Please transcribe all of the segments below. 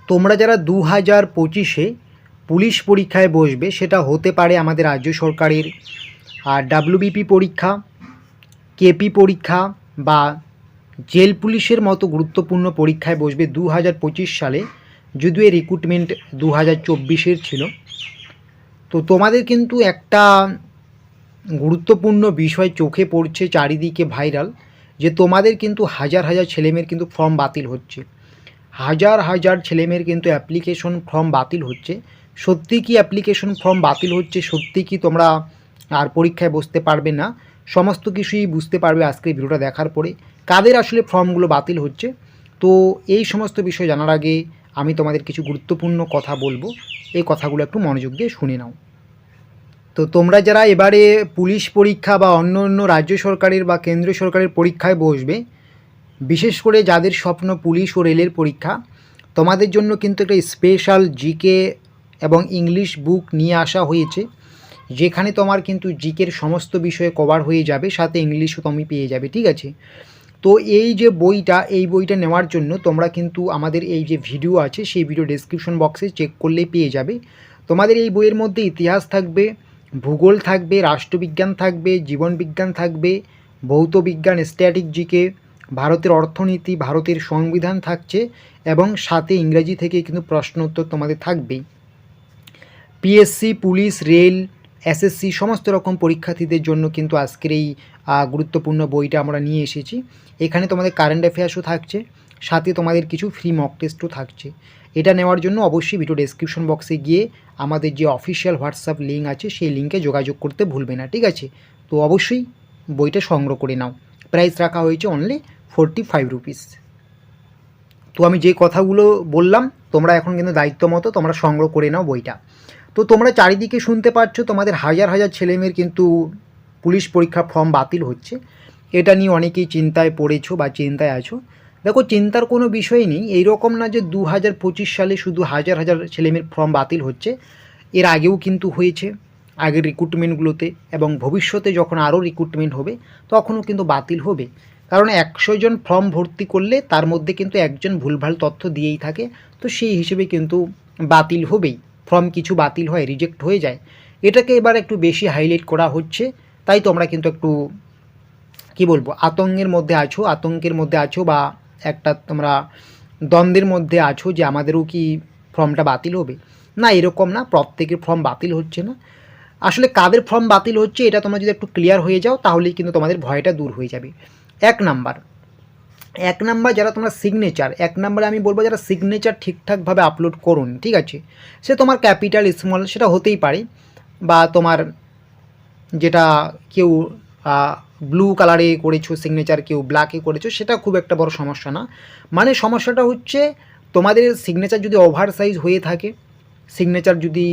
তোমরা যারা 2025-এ পুলিশ পরীক্ষায় বসবে, সেটা হতে পারে আমাদের রাজ্য সরকারের ডাব্লিউবিপি পরীক্ষা, কেপি পরীক্ষা বা জেল পুলিশের মতো গুরুত্বপূর্ণ পরীক্ষায় বসবে 2025 সালে, যদিও এই রিক্রুটমেন্ট 2024-এর ছিল। তো তোমাদের কিন্তু একটা গুরুত্বপূর্ণ বিষয় চোখে পড়ছে, চারিদিকে ভাইরাল, যে তোমাদের কিন্তু হাজার হাজার ছেলেমেয়ের কিন্তু ফর্ম বাতিল হচ্ছে, হাজার হাজার ছেলেমেয়ের কিন্তু অ্যাপ্লিকেশন ফর্ম বাতিল হচ্ছে। সত্যি কি অ্যাপ্লিকেশন ফর্ম বাতিল হচ্ছে? সত্যি কি তোমরা আর পরীক্ষায় বসতে পারবে না? সমস্ত কিছুই বুঝতে পারবে আজকের ভিডিওটা দেখার পরে, কাদের আসলে ফর্মগুলো বাতিল হচ্ছে। তো এই সমস্ত বিষয় জানার আগে আমি তোমাদের কিছু গুরুত্বপূর্ণ কথা বলবো, এই কথাগুলো একটু মনোযোগ দিয়ে শুনে নাও। তো তোমরা যারা এবারে পুলিশ পরীক্ষা বা অন্য অন্য রাজ্য সরকারের বা কেন্দ্রীয় সরকারের পরীক্ষায় বসবে, বিশেষ করে যাদের স্বপ্ন পুলিশ ও রেলের পরীক্ষা, তোমাদের জন্য কিন্তু একটা স্পেশাল জিকে এবং ইংলিশ বুক নিয়ে আসা হয়েছে, যেখানে তোমার কিন্তু জিকের সমস্ত বিষয়ে কভার হয়ে যাবে, সাথে ইংলিশও তুমি পেয়ে যাবে, ঠিক আছে? তো এই যে বইটা, এই বইটা নেওয়ার জন্য তোমরা কিন্তু আমাদের এই যে ভিডিও আছে, সেই ভিডিও ডেসক্রিপশন বক্সে চেক করলেই পেয়ে যাবে। তোমাদের এই বইয়ের মধ্যে ইতিহাস থাকবে, ভূগোল থাকবে, রাষ্ট্রবিজ্ঞান থাকবে, জীবনবিজ্ঞান থাকবে, ভৌত বিজ্ঞান, স্ট্যাটিক জিকে, ভারতের অর্থনীতি, ভারতের সংবিধান থাকছে, এবং সাথে ইংরেজি থেকে কিন্তু প্রশ্ন উত্তর তোমাদের থাকবেই। পিএসসি, পুলিশ, রেল, এসএসসি সমস্ত রকম পরীক্ষার্থীদের জন্য কিন্তু আজকের এই গুরুত্বপূর্ণ বইটা আমরা নিয়ে এসেছি। এখানে তোমাদের কারেন্ট অ্যাফেয়ার্সও থাকছে, সাথে তোমাদের কিছু ফ্রি মক টেস্টও থাকছে। এটা নেওয়ার জন্য অবশ্যই ভিডিও ডেসক্রিপশন বক্সে গিয়ে আমাদের যে অফিসিয়াল হোয়াটসঅ্যাপ লিঙ্ক আছে, সেই লিঙ্কে যোগাযোগ করতে ভুলবে না, ঠিক আছে? তো অবশ্যই বইটা সংগ্রহ করে নাও। প্রাইস রাখা হয়েছে অনলি 45 রুপিস। তো আমি যে কথাগুলো বললাম, তোমরা এখন কিন্তু দায়িত্ব মতো তোমরা সংগ্রহ করে নাও বইটা। তো তোমরা চারিদিকে শুনতে পাচ্ছ, তোমাদের হাজার হাজার ছেলেমেয়ের কিন্তু পুলিশ পরীক্ষার ফর্ম বাতিল হচ্ছে। এটা নিয়ে অনেকেই চিন্তায় পড়েছো বা চিন্তায় আছো। দেখো, চিন্তার কোনো বিষয় নেই। এইরকম না যে 2025 সালে শুধু হাজার হাজার ছেলেমেয়ের ফর্ম বাতিল হচ্ছে, এর আগেও কিন্তু হয়েছে আগের রিক্রুটমেন্টগুলোতে, এবং ভবিষ্যতে যখন আরও রিক্রুটমেন্ট হবে তখনও কিন্তু বাতিল হবে। কারণ 100 জন ফর্ম ভর্তি করলে তার মধ্যে কিন্তু একজন ভুলভাল তথ্য দিয়েই থাকে, তো সেই হিসেবে কিন্তু বাতিল হবেই। ফর্ম কিছু বাতিল হয়, রিজেক্ট হয়ে যায়। এটাকে এবার একটু বেশি হাইলাইট করা হচ্ছে, তাই তোমরা কিন্তু একটু কি বলবো, আতঙ্কের মধ্যে আছো বা একটা তোমরা দ্বন্দ্বের মধ্যে আছো যে আমাদেরও কি ফর্মটা বাতিল হবে। না, এরকম না, প্রত্যেকের ফর্ম বাতিল হচ্ছে না। আসলে কাদের ফর্ম বাতিল হচ্ছে এটা তোমরা যদি একটু ক্লিয়ার হয়ে যাও, তাহলেই কিন্তু তোমাদের ভয়টা দূর হয়ে যাবে। এক নাম্বার যারা তোমরা সিগনেচার, এক নাম্বারে আমি বলবো যারা সিগনেচার ঠিকঠাকভাবে আপলোড করুন, ঠিক আছে? সে তোমার ক্যাপিটাল, স্মল সেটা হতেই পারে, বা তোমার যেটা কেউ ব্লু কালারে করেছো সিগনেচার, কেউ ব্ল্যাকে করেছো, সেটা খুব একটা বড় সমস্যা না। মানে সমস্যাটা হচ্ছে তোমাদের সিগনেচার যদি ওভার সাইজ হয়ে থাকে, সিগনেচার যদি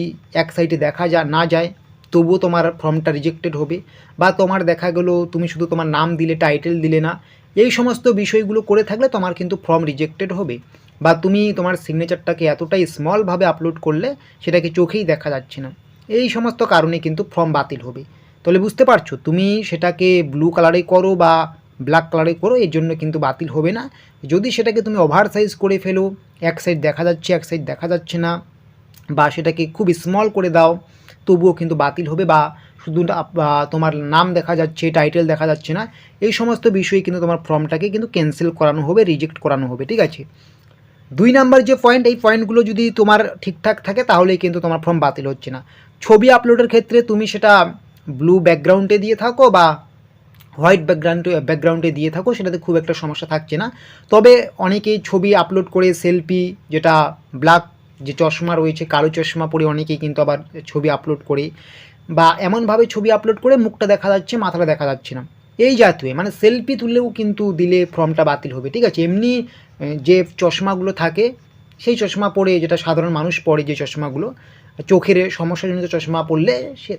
এক সাইডে দেখা না যায়, তবুও তোমার ফর্মটা রিজেক্টেড হবে। বা তোমার দেখা গেলো তুমি শুধু তোমার নাম দিলে, টাইটেল দিলে না, এই সমস্ত বিষয়গুলো করে থাকলে তোমার কিন্তু ফর্ম রিজেক্টেড হবে। বা তুমি তোমার সিগনেচারটাকে এতটাই স্মলভাবে আপলোড করলে সেটাকে চোখেই দেখা যাচ্ছে না, এই সমস্ত কারণে কিন্তু ফর্ম বাতিল হবে। তাহলে বুঝতে পারছো, তুমি সেটাকে ব্লু কালারে করো বা ব্ল্যাক কালারে করো, এর জন্য কিন্তু বাতিল হবে না। যদি সেটাকে তুমি ওভার সাইজ করে ফেলো, এক সাইড দেখা যাচ্ছে এক সাইড দেখা যাচ্ছে না, বা সেটাকে খুব স্মল করে দাও, তবুও কিন্তু বাতিল হবে। বা শুধু তোমার নাম দেখা যাচ্ছে, টাইটেল দেখা যাচ্ছে না, এই সমস্ত বিষয়ে কিন্তু তোমার ফর্মটাকে কিন্তু ক্যান্সেল করানো হবে, রিজেক্ট করানো হবে, ঠিক আছে? 2 নাম্বার যে পয়েন্ট, এই পয়েন্টগুলো যদি তোমার ঠিকঠাক থাকে তাহলেই কিন্তু তোমার ফর্ম বাতিল হচ্ছে না। ছবি আপলোডের ক্ষেত্রে তুমি সেটা ব্লু ব্যাকগ্রাউন্ডে দিয়ে থাকো বা হোয়াইট ব্যাকগ্রাউন্ডে দিয়ে থাকো, সেটাতে খুব একটা সমস্যা থাকছে না। তবে অনেকেই ছবি আপলোড করে সেলফি, যেটা ব্ল্যাক যে চশমা রয়েছে, কালো চশমা পরে অনেকেই কিন্তু আবার ছবি আপলোড করে, বা এমনভাবে ছবি আপলোড করে মুখটা দেখা যাচ্ছে, মাথাটা দেখা যাচ্ছে না, এই জাতীয় মানে সেলফি তুললেও কিন্তু দিলে ফর্মটা বাতিল হবে, ঠিক আছে? এমনি যে চশমাগুলো থাকে, সেই চশমা পরে, যেটা সাধারণ মানুষ পরে, যে চশমাগুলো চোখের সমস্যাজনিত চশমা পরলে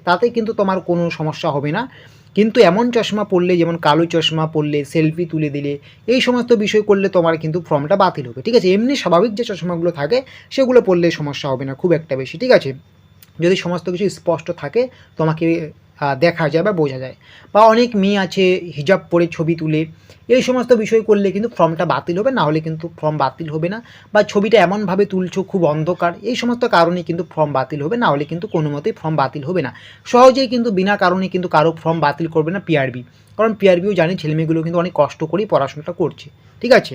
তাতে কিন্তু তোমার কোনো সমস্যা হবে না। কিন্তু এমন চশমা পরলে, যেমন কালো চশমা পরলে, সেলফি তুলে দিলে, এই সমস্ত বিষয় করলে তোমার কিন্তু ফর্মটা বাতিল হবে, ঠিক আছে? এমনি স্বাভাবিক যে চশমাগুলো থাকে সেগুলো পরলে সমস্যা হবে না খুব একটা বেশি, ঠিক আছে? যদি সমস্ত কিছু স্পষ্ট থাকে, তোমাকে দেখা যায় বা বোঝা যায়। বা অনেক মেয়ে আছে হিজাব পরে ছবি তুলে, এই সমস্ত বিষয় করলে কিন্তু ফর্মটা বাতিল হবে, না হলে কিন্তু ফর্ম বাতিল হবে না। বা ছবিটা এমনভাবে তুলছো খুব অন্ধকার, এই সমস্ত কারণে কিন্তু ফর্ম বাতিল হবে, না হলে কিন্তু কোনো মতেই ফর্ম বাতিল হবে না। সহজেই কিন্তু বিনা কারণে কিন্তু কারো ফর্ম বাতিল করবে না পিআরবি, কারণ পিআরবিও জানি ছেলেমেয়েগুলো কিন্তু অনেক কষ্ট করেই পড়াশোনাটা করছে, ঠিক আছে।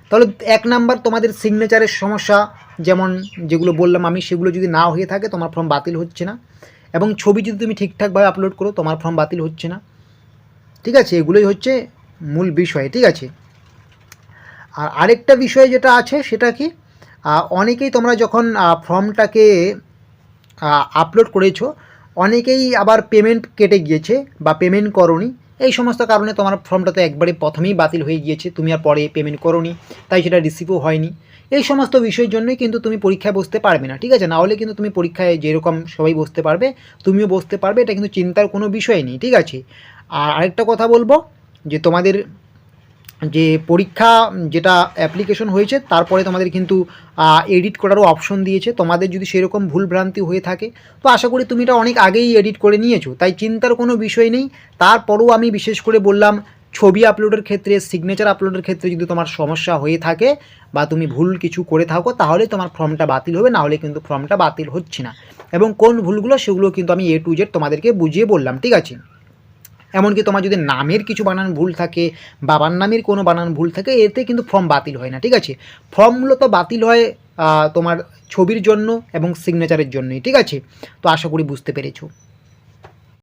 তাহলে 1 নাম্বার তোমাদের সিগনেচারের সমস্যা, যেমন যেগুলো বললাম আমি, সেগুলো যদি না হয়ে থাকে তোমার ফর্ম বাতিল হচ্ছে না। এবং ছবি যদি তুমি ঠিকঠাকভাবে আপলোড করো তোমার ফর্ম বাতিল হচ্ছে না, ঠিক আছে। এগুলোই হচ্ছে মূল বিষয়, ঠিক আছে। আর আরেকটা বিষয় যেটা আছে সেটা কি, অনেকেই তোমরা যখন ফর্মটাকে আপলোড করেছো, অনেকেই আবার পেমেন্ট কেটে গিয়েছে বা পেমেন্ট করোনি, এই সমস্ত কারণে তোমার ফর্মটা তো একবারে প্রথমেই বাতিল হয়ে গিয়েছে, তুমি আর পরে পেমেন্ট করোনি, তাই সেটা রিসিভও হয়নি। এই সমস্ত বিষয়ের জন্যই কিন্তু তুমি পরীক্ষায় বসতে পারবে না, ঠিক আছে। না হলে কিন্তু তুমি পরীক্ষায় যেরকম সবাই বসতে পারবে, তুমিও বসতে পারবে, এটা কিন্তু চিন্তার কোনো বিষয় নেই, ঠিক আছে। আর আরেকটা কথা বলবো, যে তোমাদের যে পরীক্ষা যেটা অ্যাপ্লিকেশন হয়েছে তারপরে তোমাদের কিন্তু এডিট করারও অপশন দিয়েছে। তোমাদের যদি সেরকম ভুলভ্রান্তি হয়ে থাকে তো আশা করি তুমি এটা অনেক আগেই এডিট করে নিয়েছো, তাই চিন্তার কোনো বিষয় নেই। তারপরেও আমি বিশেষ করে বললাম, ছবি আপলোডের ক্ষেত্রে, সিগনেচার আপলোডের ক্ষেত্রে যদি তোমার সমস্যা হয়ে থাকে বা তুমি ভুল কিছু করে থাকো, তাহলে তোমার ফর্মটা বাতিল হবে, না হলে কিন্তু ফর্মটা বাতিল হচ্ছে না। এবং কোন ভুলগুলো সেগুলো কিন্তু আমি A to Z তোমাদেরকে বুঝিয়ে বললাম, ঠিক আছে। এমনকি তোমার যদি নামের কিছু বানান ভুল থাকে, বাবার নামের কোনো বানান ভুল থাকে, এতে কিন্তু ফর্ম বাতিল হয় না, ঠিক আছে। ফর্মগুলো তো বাতিল হয় তোমার ছবির জন্য এবং সিগনেচারের জন্যই, ঠিক আছে। তো আশা করি বুঝতে পেরেছো।